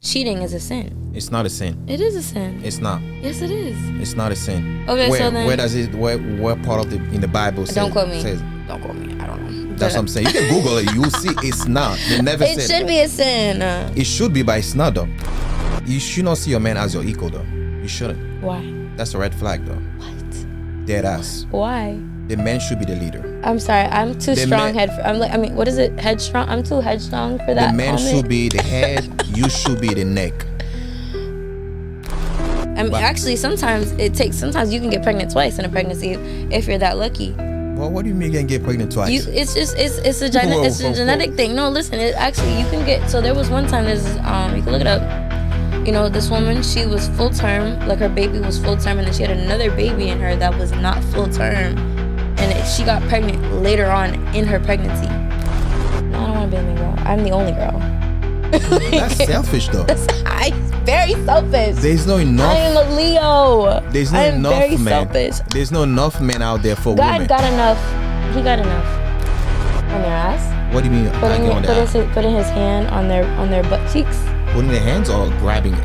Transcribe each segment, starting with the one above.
cheating is a sin. It's not a sin. It is a sin. It's not. Yes, it is. It's not a sin. Okay, where, so then... Where does it... Where part of in the Bible says... Don't quote me. Says, don't quote me. I don't know. That's what I'm saying. You can Google it. You'll see it's not. They never said... It should be a sin. It should be, but it's not, though. You should not see your man as your equal, though. You shouldn't. Why? That's a red flag, though. What? Dead ass. Why? The man should be the leader. I'm sorry. I'm too strong what is it? Headstrong? I'm too headstrong for that. The man comment. should be the head. You should be the neck. I mean, actually, sometimes you can get pregnant twice in a pregnancy if you're that lucky. Well, what do you mean you can get pregnant twice? It's a genetic thing. No, listen, you can get. So there was one time, you can look it up. You know, this woman, she was full term, like her baby was full term, and then she had another baby in her that was not full term, and she got pregnant later on in her pregnancy. No, I don't want to be a girl. I'm the only girl. That's selfish, though. Very selfish. There's no enough. I am a Leo. There's no enough very men. Selfish. There's no enough men out there for God women. got enough. He got enough. On their ass. What do you mean? Putting his hand on their butt cheeks. Putting their hands or grabbing it?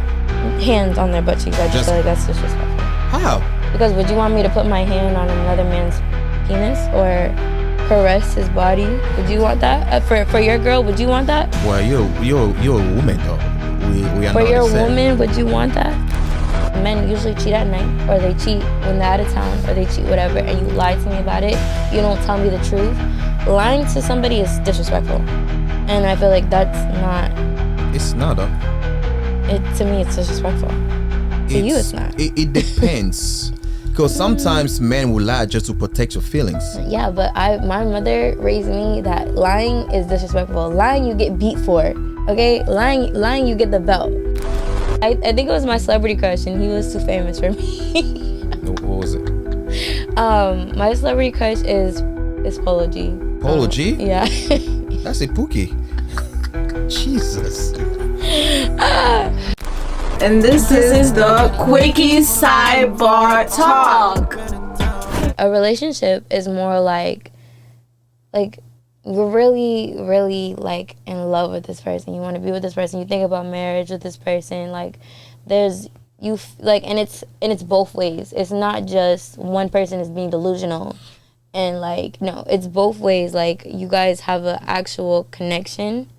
Hands on their butt cheeks. I just feel like that's disrespectful. How? Because would you want me to put my hand on another man's penis or caress his body? Would you want that? For your girl, would you want that? Well, you're a woman, though. We are for not your the same. woman, would you want that? Men usually cheat at night, or they cheat when they're out of town, or they cheat whatever, and you lie to me about it. You don't tell me the truth. Lying to somebody is disrespectful, and I feel like that's not. It's not, though. To me, it's disrespectful. To you, it's not. It depends. Because sometimes men will lie just to protect your feelings. Yeah, but my mother raised me that lying is disrespectful. Lying, you get beat for. Okay? Lying, you get the belt. I think it was my celebrity crush, and he was too famous for me. What was it? My celebrity crush is Polo G. Polo G? Yeah. That's a Pookie. Jesus. And this is the Quicky Sidebar Talk. A relationship is more like you're really, really like in love with this person. You want to be with this person. You think about marriage with this person. Like and it's both ways. It's not just one person is being delusional, and no, it's both ways. Like you guys have an actual connection.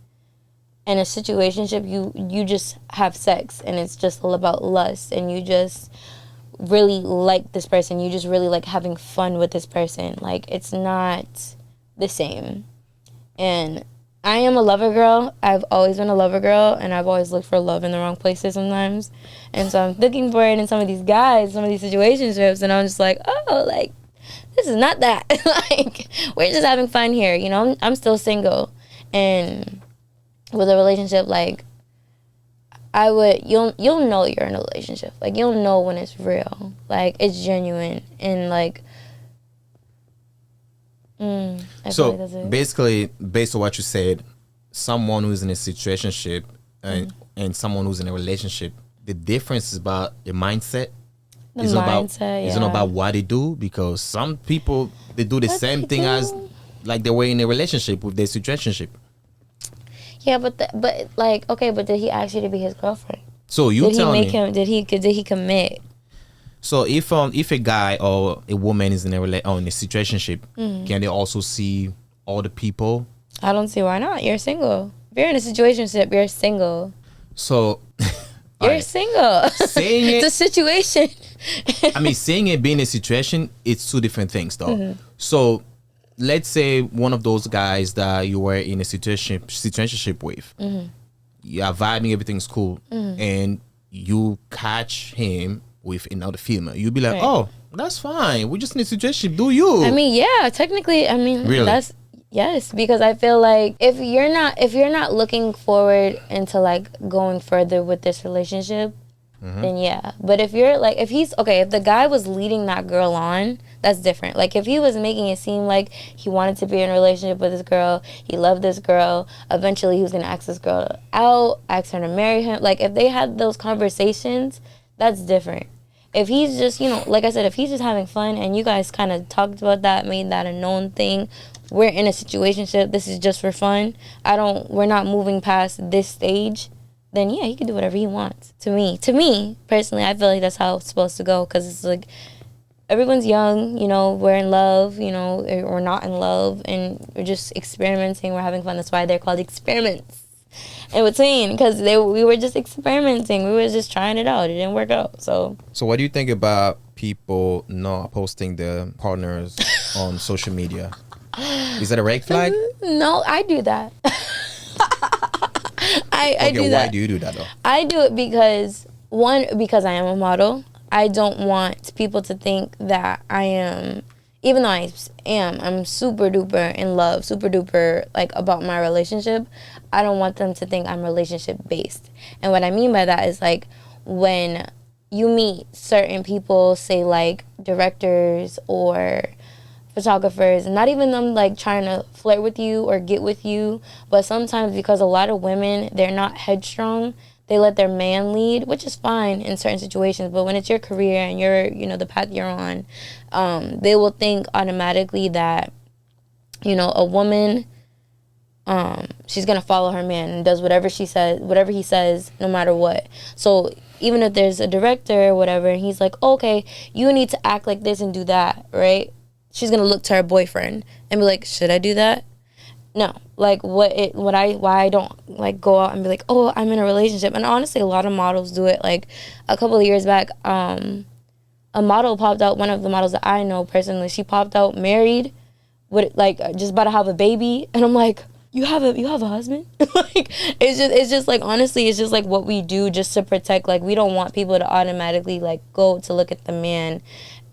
In a situationship, you just have sex, and it's just all about lust, and you just really like this person. You just really like having fun with this person. Like, it's not the same. And I am a lover girl. I've always been a lover girl, and I've always looked for love in the wrong places sometimes. And so I'm looking for it in some of these guys, some of these situationships, and I'm just like, oh, like, this is not that. Like, we're just having fun here, you know? I'm still single, and with a relationship, like, you'll know you're in a relationship. Like, you'll know when it's real. Like, it's genuine. And, like, so, basically, based on what you said, someone who's in a situationship and someone who's in a relationship, the difference is about the mindset. It's not about what they do, because some people, they do the same thing as, like, they were in a relationship with their situationship. Yeah, but did he ask you to be his girlfriend? So you tell me. Did he commit? So if a guy or a woman is in a situationship, can they also see all the people? I don't see why not. You're single. If you're in a situationship, you're single. So you're single. Saying it's a situation. I mean, saying it being a situation, it's two different things, though. Mm-hmm. So let's say one of those guys that you were in a situationship with, you are vibing, everything's cool, and you catch him with another female. You'll be like, oh, that's fine. We just need a situationship. Do you? I mean, yeah, technically, I mean, really? Yes, because I feel like if you're not looking forward into like going further with this relationship, then yeah. But if the guy was leading that girl on, that's different. Like, if he was making it seem like he wanted to be in a relationship with this girl, he loved this girl, eventually he was going to ask this girl out, ask her to marry him. Like, if they had those conversations, that's different. If he's just, like I said, if he's just having fun and you guys kind of talked about that, made that a known thing, we're in a situationship, this is just for fun, we're not moving past this stage, then yeah, he can do whatever he wants. To me personally, I feel like that's how it's supposed to go, because it's like everyone's young, you know, we're in love, you know, or not in love, and we're just experimenting, we're having fun. That's why they're called experiments in between, because we were just experimenting, we were just trying it out. It didn't work out. So what do you think about people not posting their partners on social media? Is that a red flag? No, I do that. I do that. Why do you do that though? I do it because I am a model. I don't want people to think that I am, even though I'm super duper in love, super duper like about my relationship. I don't want them to think I'm relationship based. And what I mean by that is like when you meet certain people, say like directors or photographers, and not even them like trying to flirt with you or get with you, but sometimes because a lot of women, they're not headstrong, they let their man lead, which is fine in certain situations. But when it's your career and you're, you know, the path you're on, they will think automatically that, you know, a woman, she's gonna follow her man and does whatever he says, no matter what. So even if there's a director or whatever, and he's like, okay, you need to act like this and do that, right? She's gonna look to her boyfriend and be like, should I do that? No. Like why I don't like go out and be like, oh, I'm in a relationship. And honestly, a lot of models do it. Like a couple of years back, a model popped out, one of the models that I know personally, she popped out married with like just about to have a baby, and I'm like, you have a husband? Like it's just like, honestly, it's just like what we do just to protect, like we don't want people to automatically like go to look at the man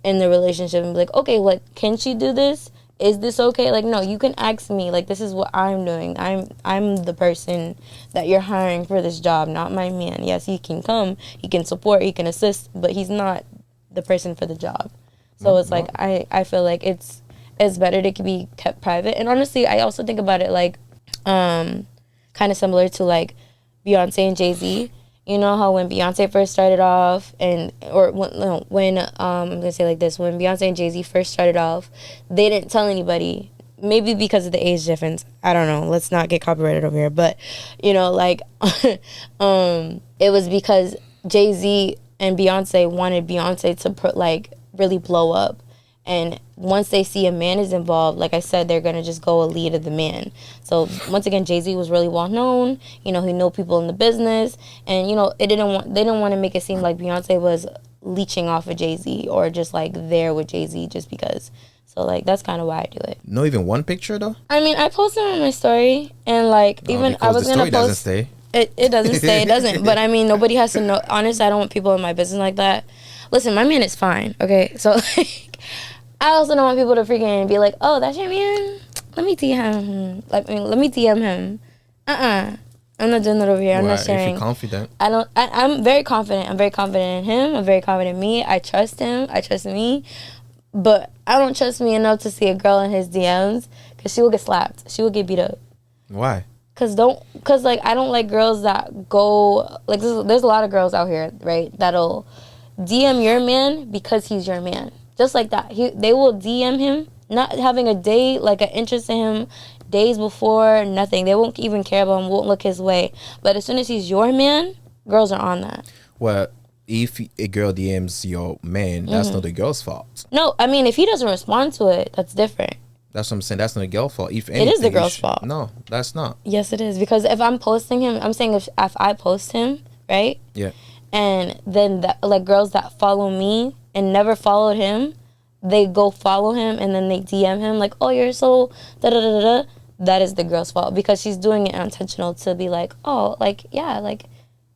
in the relationship and be like, okay, like, can she do this? Is this okay? Like, no, you can ask me, like, this is what I'm doing. I'm the person that you're hiring for this job, not my man. Yes, he can come, he can support, he can assist, but he's not the person for the job. So it's like, I feel like it's better to be kept private. And honestly, I also think about it like, kind of similar to like Beyonce and Jay-Z. You know how when Beyonce first started off, when I'm gonna say like this, when Beyonce and Jay-Z first started off, they didn't tell anybody. Maybe because of the age difference. I don't know. Let's not get copyrighted over here. But you know, like, it was because Jay-Z and Beyonce wanted Beyonce to really blow up. And once they see a man is involved, like I said, they're gonna just go a lead of the man. So once again, Jay-Z was really well known. You know, he knew people in the business, and you know, they didn't want to make it seem like Beyonce was leeching off of Jay-Z or just like there with Jay-Z just because. So like that's kind of why I do it. No, even one picture though. I mean, I posted on my story, and like even I was gonna post. Doesn't stay. It doesn't stay. It doesn't. But I mean, nobody has to know. Honestly, I don't want people in my business like that. Listen, my man is fine. Okay, so like. I also don't want people to freaking be like, oh, that's your man? Let me DM him. Let me DM him. I'm not doing that over here. I'm not sharing. If you're confident. I'm very confident. I'm very confident in him. I'm very confident in me. I trust him. I trust me. But I don't trust me enough to see a girl in his DMs because she will get slapped. She will get beat up. Why? Cause like I don't like girls that go like there's a lot of girls out here, right, that'll DM your man because he's your man. Just like that. They will DM him, not having a date, like an interest in him days before, nothing. They won't even care about him, won't look his way. But as soon as he's your man, girls are on that. Well, if a girl DMs your man, that's not the girl's fault. No, I mean, if he doesn't respond to it, that's different. That's what I'm saying. That's not the girl's fault. If anything, it is the girl's fault. No, that's not. Yes, it is. Because if I'm posting him, I'm saying if I post him, right? Yeah. And then like girls that follow me and never followed him, they go follow him and then they DM him like, oh, you're so da-da-da-da-da. That is the girl's fault because she's doing it intentional to be like, oh, like, yeah, like,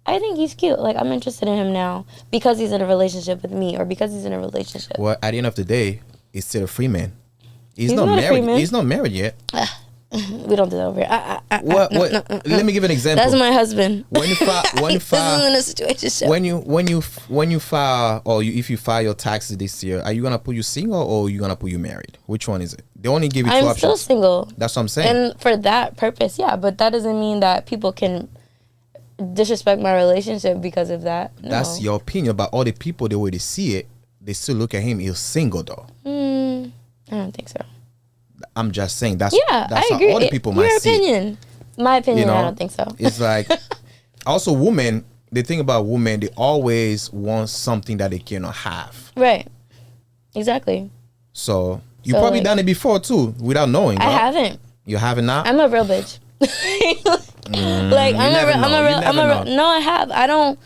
I think he's cute. Like, I'm interested in him now because he's in a relationship with me or because he's in a relationship. Well, at the end of the day, he's still a free man. He's not not married. He's not married yet. We don't do that over here. No. Let me give an example. That's my husband. When you file, this isn't a situationship. When you file if you file your taxes this year, are you gonna put you single or are you gonna put you married? Which one is it? They only give you two options. I'm still single. That's what I'm saying. And for that purpose, yeah, but that doesn't mean that people can disrespect my relationship because of that. No. That's your opinion, but all the people, the way they see it, they still look at him. He's single though. I don't think so. I'm just saying that's I agree. how all the people might see. Your opinion. My opinion, You know, I don't think so. It's like Also, women. The thing about women, they always want something that they cannot have. Right. Exactly. So you probably done it before too, without knowing. I haven't. You haven't not? I'm a real bitch. Like I'm a real. No, I have.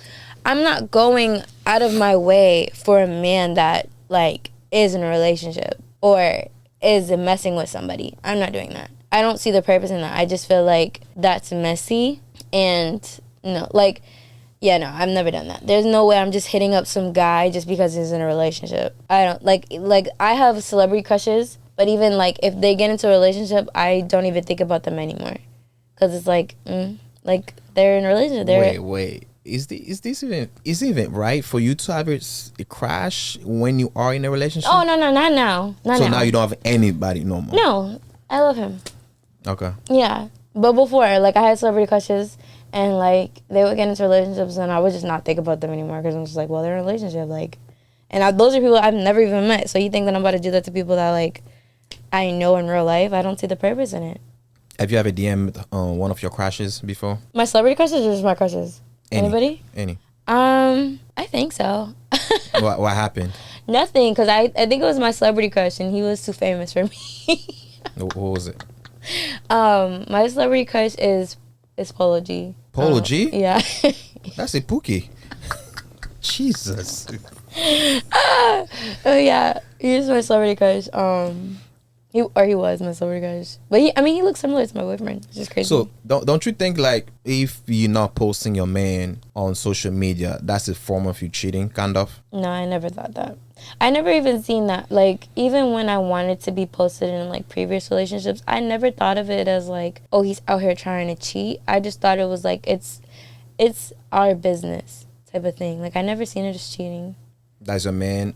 I'm not going out of my way for a man that like is in a relationship or is messing with somebody. I'm not doing that. I don't see the purpose in that. I just feel like that's messy and no, like, yeah, no, I've never done that. There's no way I'm just hitting up some guy just because he's in a relationship. I don't like I have celebrity crushes, but even like if they get into a relationship, I don't even think about them anymore. Cause it's like they're in a relationship. Wait. Is this even right for you to have a crush when you are in a relationship? Oh no, not now. So now you don't have anybody no more. No, I love him. Okay. Yeah, but before, like I had celebrity crushes, and like they would get into relationships, and I would just not think about them anymore because I'm just like, well, they're in a relationship, like, and those are people I've never even met. So you think that I'm about to do that to people that like I know in real life? I don't see the purpose in it. Have you ever DM'd one of your crushes before? My celebrity crushes or just my crushes? Anybody? Any. I think so. What happened? Nothing, because I think it was my celebrity crush, and he was too famous for me. What was it? My celebrity crush is Polo G. Polo G? Yeah. That's a Pookie. Jesus. Oh yeah, he's my celebrity crush. He was my celebrity crush, but he looks similar to my boyfriend, which is crazy. So don't you think like if you're not posting your man on social media, that's a form of you cheating, kind of? No, I never thought that. I never even seen that. Like even when I wanted to be posted in like previous relationships, I never thought of it as like, oh, he's out here trying to cheat. I just thought it was like it's our business type of thing. Like I never seen it as cheating. Does a man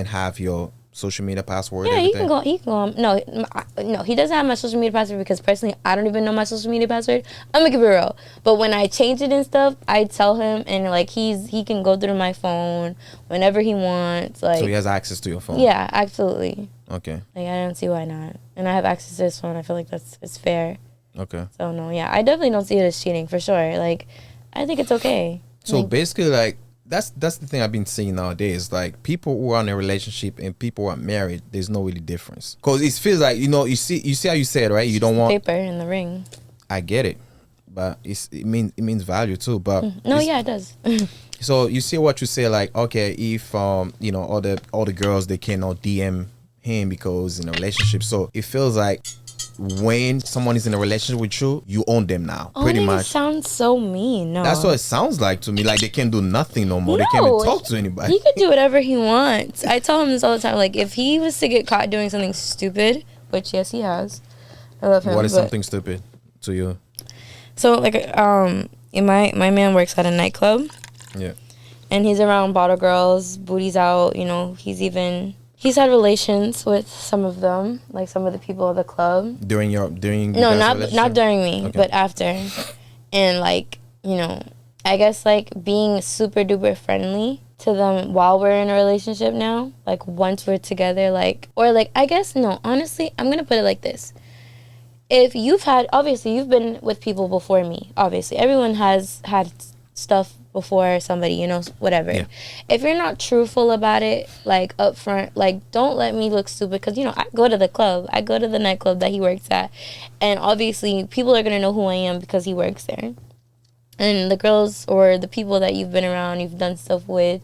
have your social media password? Yeah, everything? he can go. No, he doesn't have my social media password because personally, I don't even know my social media password. I'm gonna keep it real. But when I change it and stuff, I tell him, and like he can go through my phone whenever he wants. Like, so he has access to your phone. Yeah, absolutely. Okay. Like I don't see why not. And I have access to his phone. I feel like it's fair. Okay. So no, yeah, I definitely don't see it as cheating for sure. Like, I think it's okay. So like, basically, like. That's the thing I've been seeing nowadays. Like people who are in a relationship and people who are married, there's no really difference. Cause it feels like you see how you said, right? You don't want paper in the ring. I get it, but it means value too. But no, yeah, it does. So you see what you say, like okay, if all the girls they cannot DM him because in a relationship, so it feels like when someone is in a relationship with you, you own them now, pretty much. It sounds so mean. No, that's what it sounds like to me. Like they can't do nothing no more. They can't even talk to anybody. He could do whatever he wants. I tell him this all the time. Like if he was to get caught doing something stupid, which yes he has, I love him. What is something stupid to you? So like my man works at a nightclub. Yeah. And he's around bottle girls, booties out. He's had relations with some of them, like some of the people of the club. During no, not during me, okay. But after, and like I guess like being super duper friendly to them while we're in a relationship now, like once we're together, like or like I guess no, honestly, I'm gonna put it like this: if you've been with people before me, obviously everyone has had stuff before somebody, whatever. Yeah. If you're not truthful about it, like up front, like don't let me look stupid because I go to the club, I go to the nightclub that he works at, and obviously people are gonna know who I am because he works there. And the girls or the people that you've been around, you've done stuff with,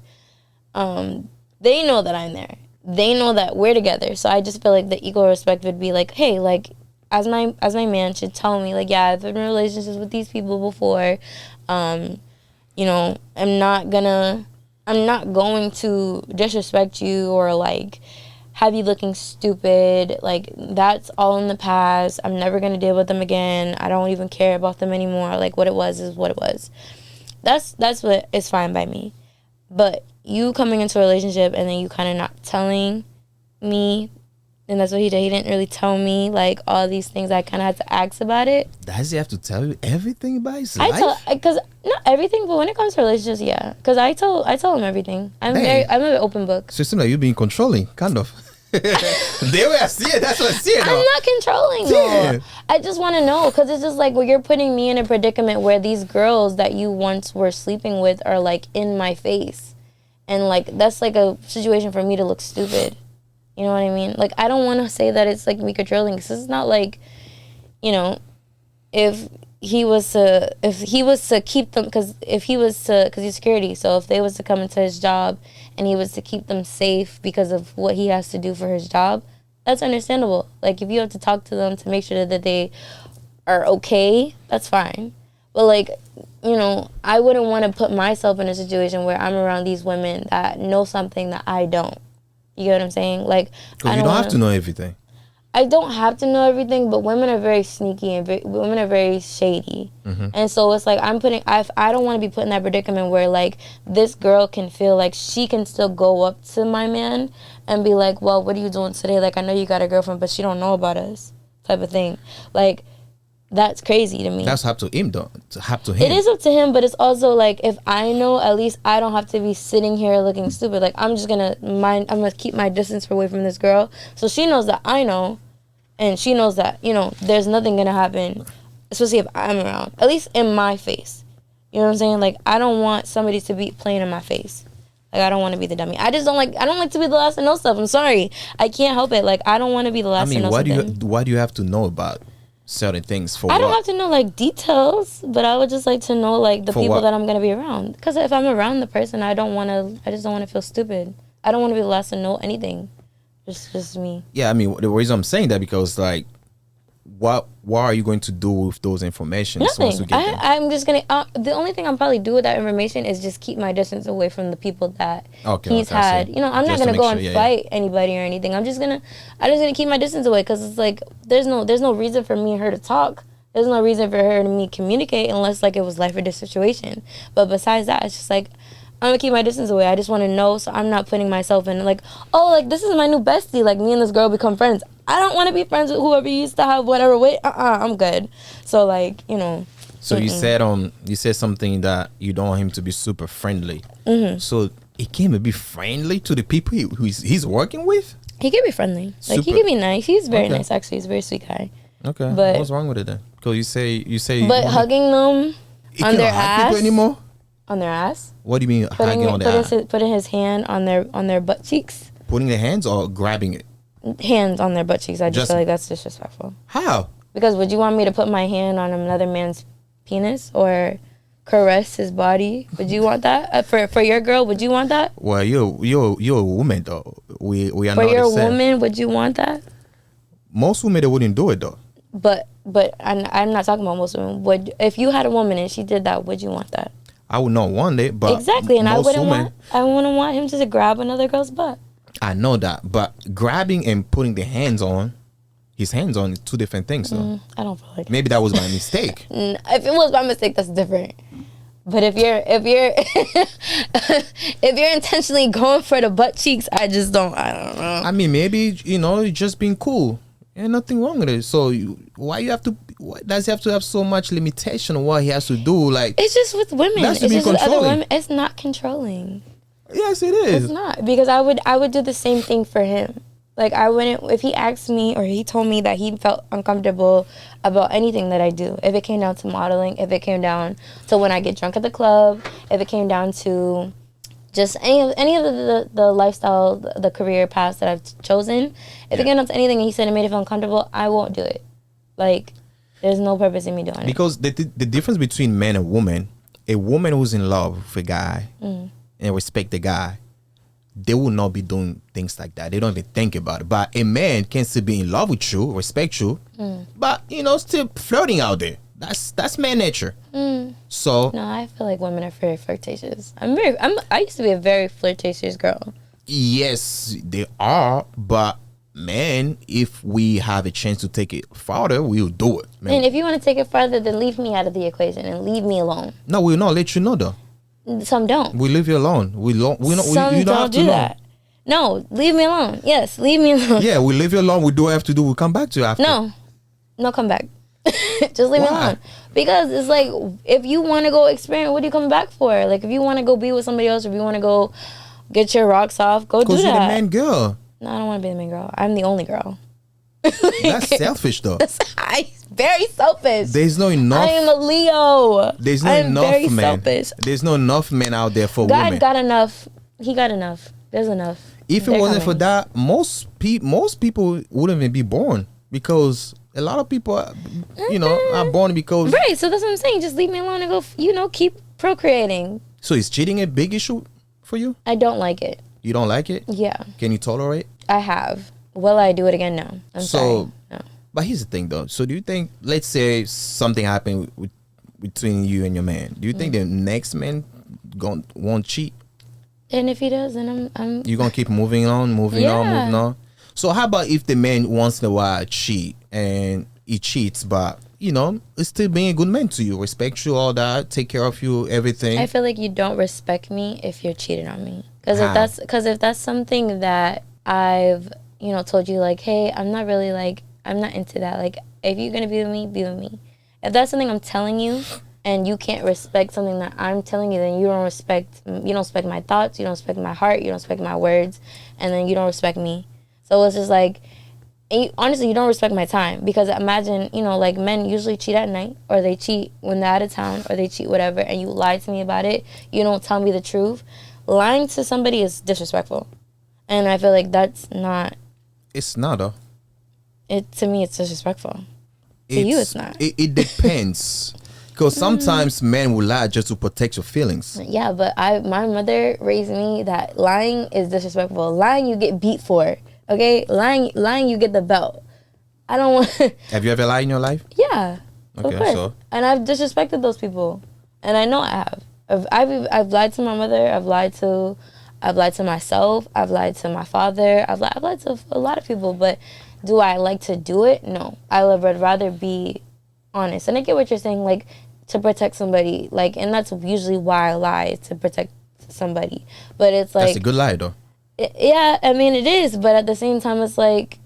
they know that I'm there. They know that we're together. So I just feel like the equal respect would be like, hey, like as my man should tell me, like, yeah, I've been in relationships with these people before. I'm not going to disrespect you or like have you looking stupid. Like that's all in the past. I'm never going to deal with them again. I don't even care about them anymore. Like what it was is what it was. That's what is fine by me. But you coming into a relationship and then you kind of not telling me, and that's what he did. He didn't really tell me like all these things. I kind of had to ask about it. Does he have to tell you everything about his life? Because not everything, but when it comes to relationships, yeah. Because I tell him everything. I'm an open book. So it seems like you're being controlling, kind of. The way I see it, that's what I see it. I'm not controlling though. I just want to know, because it's just like, well, you're putting me in a predicament where these girls that you once were sleeping with are like in my face, and like that's like a situation for me to look stupid. You know what I mean? Like, I don't want to say that it's like me controlling, because it's not like, you know, if he was to keep them, because he's security, so if they was to come into his job and he was to keep them safe because of what he has to do for his job, that's understandable. Like, if you have to talk to them to make sure that they are okay, that's fine. But like, you know, I wouldn't want to put myself in a situation where I'm around these women that know something that I don't. You get what I'm saying? Like, because you don't have to know everything. I don't have to know everything, but women are very sneaky and women are very shady. Mm-hmm. And so it's like, I don't want to be put in that predicament where like this girl can feel like she can still go up to my man and be like, well, what are you doing today? Like, I know you got a girlfriend, but she don't know about us, type of thing. Like, that's crazy to me. That's up to him, though. To him. It is up to him, but it's also like, if I know, at least I don't have to be sitting here looking stupid. Like, I'm gonna keep my distance away from this girl, so she knows that I know, and she knows that, you know, there's nothing gonna happen, especially if I'm around. At least in my face. You know what I'm saying? Like, I don't want somebody to be playing in my face. Like, I don't want to be the dummy. I don't like to be the last to know stuff. I'm sorry. I can't help it. Like, I don't want to be the last to know something. Why do you have to know about certain things for I don't have to know like details, but I would just like to know like the people that I'm gonna be around. Because if I'm around the person, I just don't want to feel stupid. I don't want to be the last to know anything. Just me. Yeah, I mean, the reason I'm saying that, because like, what are you going to do with those information? Nothing. I'm just gonna. The only thing I'll probably do with that information is just keep my distance away from the people that he's had. You know, I'm not gonna go and fight anybody or anything. I'm just gonna keep my distance away, because it's like there's no reason for me and her to talk. There's no reason for her and me communicate unless like it was life or death situation. But besides that, it's just like, I'm gonna keep my distance away. I just want to know, so I'm not putting myself in like, oh, like this is my new bestie. Like, me and this girl become friends. I don't want to be friends with whoever you used to have whatever with. I'm good. So like, you know. So you said something that you don't want him to be super friendly. Mm-hmm. So he can't be friendly to the people he's working with. He can be friendly. Like, he can be nice. He's very nice, actually. He's a very sweet guy. Okay. But what's wrong with it then? Because you say. But hugging them on their ass. People anymore? On their ass. What do you mean hugging on their ass? Putting his hand on their butt cheeks. Putting their hands or grabbing it? Hands on their butt cheeks. I just feel like that's disrespectful. How? Because would you want me to put my hand on another man's penis or caress his body? Would you want that for your girl? Would you want that? Well, you're a woman though. We are for not your the same. woman. Would you want that? Most women, they wouldn't do it though. But I'm not talking about most women. If you had a woman and she did that, would you want that? I would not want it, but exactly, and I wouldn't want him to grab another girl's butt. I know that, but grabbing and putting his hands on is two different things, though. I don't feel like maybe that was my mistake. If it was my mistake, that's different. But if you're if you're intentionally going for the butt cheeks, I don't know. I mean, maybe you're just being cool. Ain't nothing wrong with it. So why does he have to have so much limitation on what he has to do? Like, it's just with women. That's it's just with other women. It's not controlling. Yes, it is. It's not, because I would do the same thing for him. Like, I wouldn't, if he asked me or he told me that he felt uncomfortable about anything that I do. If it came down to modeling, if it came down to when I get drunk at the club, if it came down to just any of the lifestyle, the career paths that I've chosen, if it came down to anything and he said it made it feel uncomfortable, I won't do it. Like, there's no purpose in me doing it. Because the difference between man and woman, a woman who's in love with a guy and respect the guy, they will not be doing things like that. They don't even think about it. But a man can still be in love with you, respect you, but still flirting out there. That's man nature. So no, I feel like women are very flirtatious. I used to be a very flirtatious girl. Yes, they are, but man, if we have a chance to take it farther, we'll do it. Man. And if you want to take it farther, then leave me out of the equation and leave me alone. No, we'll not let you know though. Some don't. We leave you alone. Some don't do that. No, leave me alone. Yes, leave me alone. Yeah, we leave you alone. We do what we have to do. We'll come back to you after. No, come back. Just leave me alone. Because it's like, if you want to go experience, what are you coming back for? Like, if you want to go be with somebody else, or if you want to go get your rocks off, go do that. Because you're the man girl. No, I don't want to be the main girl. I'm the only girl. That's selfish, though. Very selfish. There's no enough. I am a Leo. There's no I am enough very men. selfish. There's no enough men out there for God women. got enough. He got enough. There's enough. If it They're wasn't for coming. that, most people wouldn't even be born, because a lot of people, are born because. Right. So that's what I'm saying. Just leave me alone and go. Keep procreating. So is cheating a big issue for you? I don't like it. You don't like it? Yeah. Can you tolerate? I have. Will I do it again? No. I'm sorry. No. But here's the thing, though. So do you think, let's say something happened between you and your man, do you think the next man won't cheat? And if he does, then I'm You're gonna keep moving on. So how about if the man once in a while cheat and he cheats, but it's still being a good man to you, respect you, all that, take care of you, everything. I feel like you don't respect me if you're cheating on me. Because How? if that's something that I've told you, like, hey, I'm not really like, I'm not into that. Like, if you're gonna be with me, be with me. If that's something I'm telling you and you can't respect something that I'm telling you, then you don't respect my thoughts, you don't respect my heart, you don't respect my words, and then you don't respect me. So it's just like, honestly, you don't respect my time. Because imagine, like, men usually cheat at night, or they cheat when they're out of town, or they cheat whatever, and you lie to me about it. You don't tell me the truth. Lying to somebody is disrespectful. And I feel like that's not... It's not, though. To me, it's disrespectful. To you, it's not. It depends. Because sometimes men will lie just to protect your feelings. Yeah, but my mother raised me that lying is disrespectful. Lying, you get beat for. Okay? Lying, you get the belt. I don't want... Have you ever lied in your life? Yeah. Okay, of course. so? And I've disrespected those people. And I know I have. I've lied to my mother. I've lied to myself. I've lied to my father. I've lied to a lot of people. But do I like to do it? No. I would rather be honest. And I get what you're saying, like, to protect somebody. Like, and that's usually why I lie, is to protect somebody. But it's like... That's a good lie, though. Yeah, I mean, it is. But at the same time, it's like,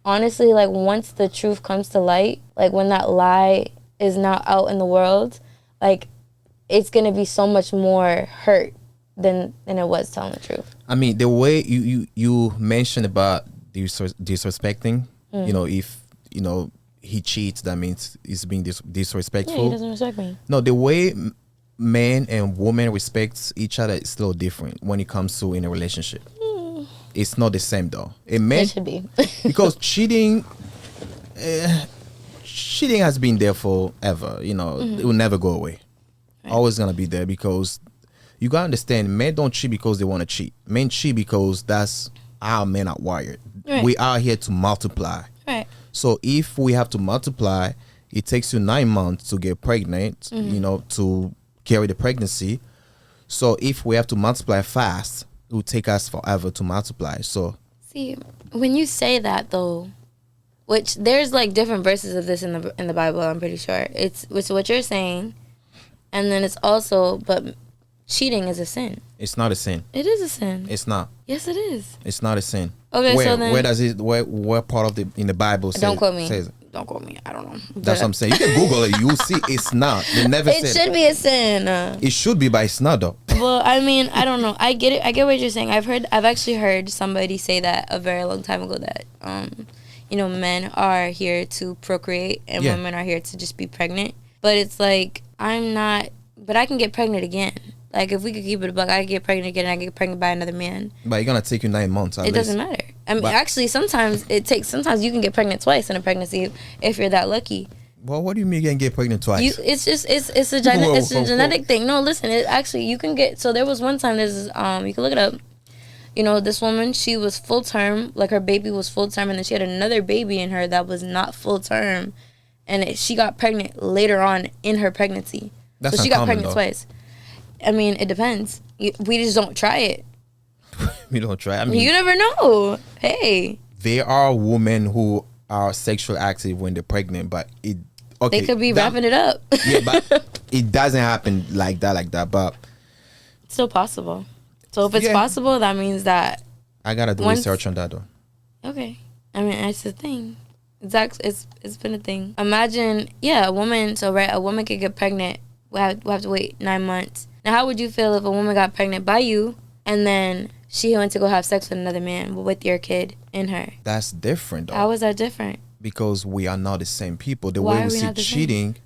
honestly, like, once the truth comes to light, like, when that lie is now out in the world, like, it's going to be so much more hurt than it was telling the truth. I mean, the way you mentioned about disrespecting, if, he cheats, that means he's being disrespectful. Yeah, he doesn't respect me. No, the way men and women respect each other is still different when it comes to in a relationship. It's not the same, though. It should be. Because cheating has been there forever. It will never go away. Right. Always gonna be there, because you gotta understand, men don't cheat because they want to cheat. Men cheat because that's how men are wired. Right. We are here to multiply. Right. So if we have to multiply, it takes you 9 months to get pregnant, to carry the pregnancy. So if we have to multiply fast, it will take us forever to multiply. So see, when you say that, though, which there's like different verses of this in the Bible, I'm pretty sure. It's what you're saying, and then it's also, but cheating is a sin. It's not a sin. It is a sin. It's not. Yes, it is. It's not a sin. Okay, so then where does it? Where part of in the Bible says? Don't quote me. Says, don't quote me. I don't know. That's what I'm saying. You can Google it. You'll see it's not. They never said it. Should be a sin. It should be, but it's not, though. Well, I mean, I don't know. I get it. I get what you're saying. I've actually heard somebody say that a very long time ago, that men are here to procreate and women are here to just be pregnant. But it's like, I'm not. But I can get pregnant again. Like, if we could keep it a buck, I could get pregnant again, and I get pregnant by another man. But it's gonna take you 9 months. It doesn't matter. I mean, actually, sometimes you can get pregnant twice in a pregnancy if you're that lucky. Well, what do you mean you can get pregnant twice? It's a genetic thing. No, listen, you can get. So there was one time, you can look it up. This woman, she was full term, like her baby was full term, and then she had another baby in her that was not full term, and she got pregnant later on in her pregnancy. That's so she got pregnant though. twice. I mean, it depends. We just don't try it. We don't try. I mean, you never know. Hey, there are women who are sexually active when they're pregnant, but they could be wrapping it up. Yeah, but it doesn't happen like that. But it's still possible. So if it's possible, that means that I gotta do research on that, though. Okay, I mean, it's a thing. It's been a thing. Imagine, a woman. So a woman could get pregnant. We have to wait 9 months. Now, how would you feel if a woman got pregnant by you and then she went to go have sex with another man with your kid in her. That's different, though. How is that different? Because we are not the same people. The Why way are we we see not the same? cheating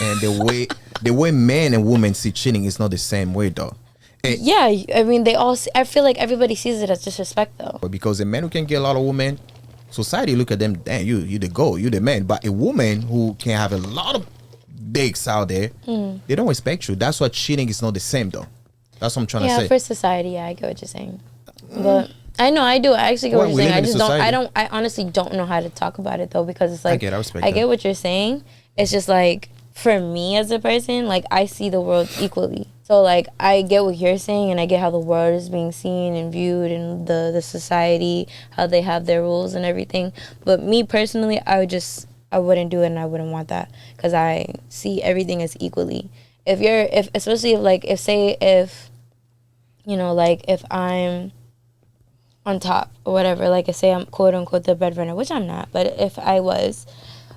and the way men and women see cheating is not the same way, though. Yeah, I mean, I feel like everybody sees it as disrespect, though. But because a man who can get a lot of women, society look at them, damn, you the goal, you the man. But a woman who can have a lot of dicks out there, they don't respect you. That's why cheating is not the same, though. That's what I'm trying to say. Yeah, for society, yeah, I get what you're saying. But I know, I do. I actually get what you're saying. I just don't. I honestly don't know how to talk about it though, because it's like I get what you're saying. It's just like for me as a person, like I see the world equally. So like I get what you're saying, and I get how the world is being seen and viewed, and the society, how they have their rules and everything. But me personally, I wouldn't do it, and I wouldn't want that, because I see everything as equally. Especially if you know, like if I'm on top or whatever, like say I'm quote unquote the breadwinner, which I'm not, but if I was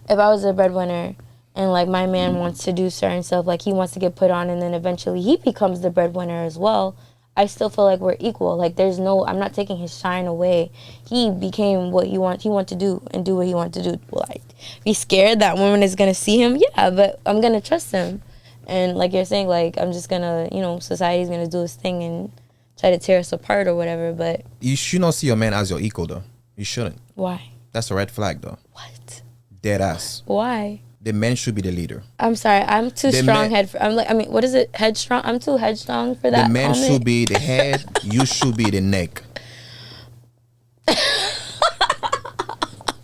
a breadwinner and like my man wants to do certain stuff, like he wants to get put on and then eventually he becomes the breadwinner as well, I still feel like we're equal. Like I'm not taking his shine away. He became what he wanted to do and do what he wanted to do. Like be scared that woman is gonna see him, yeah, but I'm gonna trust him. And like you're saying, like I'm just gonna, you know, society's gonna do its thing and try to tear us apart or whatever, but you should not see your man as your equal, though. You shouldn't. Why? That's a red flag, though. What? Dead ass. Why? The man should be the leader. I'm sorry, I'm too strong what is it? Headstrong? I'm too headstrong for that. The man comment. should be the head, you should be the neck.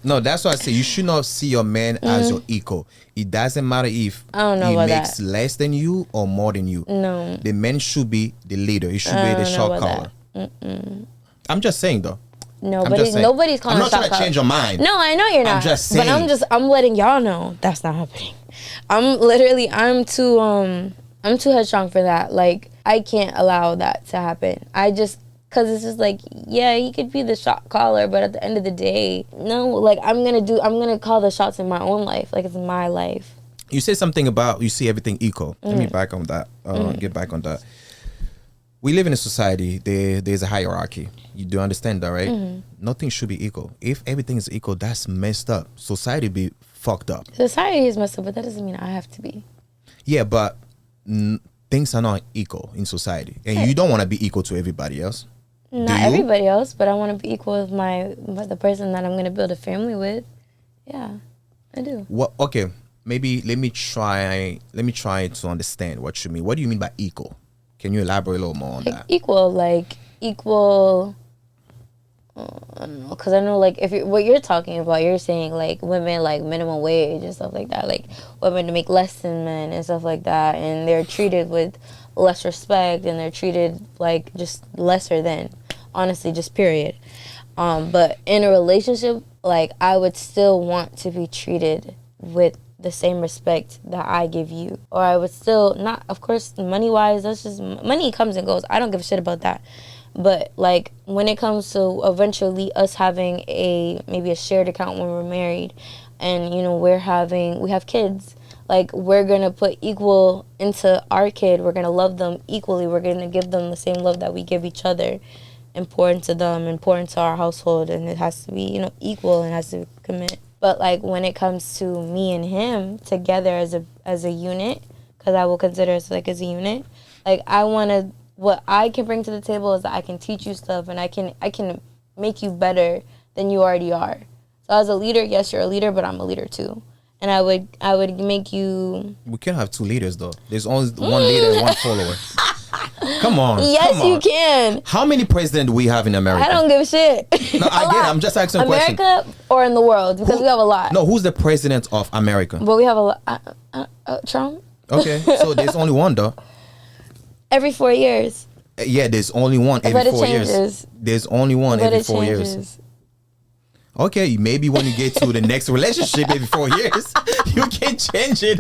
No, that's why I say you should not see your man as your equal. It doesn't matter if I don't know he about makes that. less than you or more than you. No. The man should be the leader. He should be the shot caller. I'm just saying, though. Nobody's calling. I'm not trying to change your mind. No, I know you're not. I'm just saying. But I'm letting y'all know that's not happening. I'm too headstrong for that. Like I can't allow that to happen. Because it's just like, yeah, he could be the shot caller, but at the end of the day, no, like I'm gonna call the shots in my own life. Like it's my life. You say something about you see everything equal. Let me back on that. Get back on that. We live in a society. There's a hierarchy. You do understand that, right? Nothing should be equal. If everything is equal, that's messed up. Society be fucked up. Society is messed up, but that doesn't mean I have to be. Yeah, but things are not equal in society, and you don't want to be equal to everybody else. Not everybody else, but I want to be equal with the person that I'm going to build a family with. Yeah, I do. What? Okay, maybe let me try to understand what you mean. What do you mean by equal? Can you elaborate a little more on that? Equal. I don't know, because I know like what you're talking about, you're saying like women like minimum wage and stuff like that, like women to make less than men and stuff like that, and they're treated with less respect and they're treated like just lesser than, honestly, just period. But in a relationship, like I would still want to be treated with the same respect that I give you, or I would still not, of course, money wise, that's just money comes and goes. I don't give a shit about that. But like when it comes to eventually us having maybe a shared account when we're married, and you know we have kids, like we're gonna put equal into our kid. We're gonna love them equally. We're gonna give them the same love that we give each other, important to them, important to our household, and it has to be, you know, equal and has to commit. But like when it comes to me and him together as a unit, because I will consider us like as a unit, like what I can bring to the table is that I can teach you stuff, and I can make you better than you already are. So as a leader, yes, you're a leader, but I'm a leader too. And I would make you. We can't have two leaders though. There's only one leader and one follower. Come on. Yes, you can. How many presidents do we have in America? I don't give a shit. No, I get it. I'm just asking a question. America or in the world, because we have a lot. No, who's the president of America? But we have a lot. Trump. Okay, so there's only one though. Every 4 years. Yeah, there's only one every 4 years. There's only one every 4 years. Okay, maybe when you get to the next relationship every 4 years, you can change it.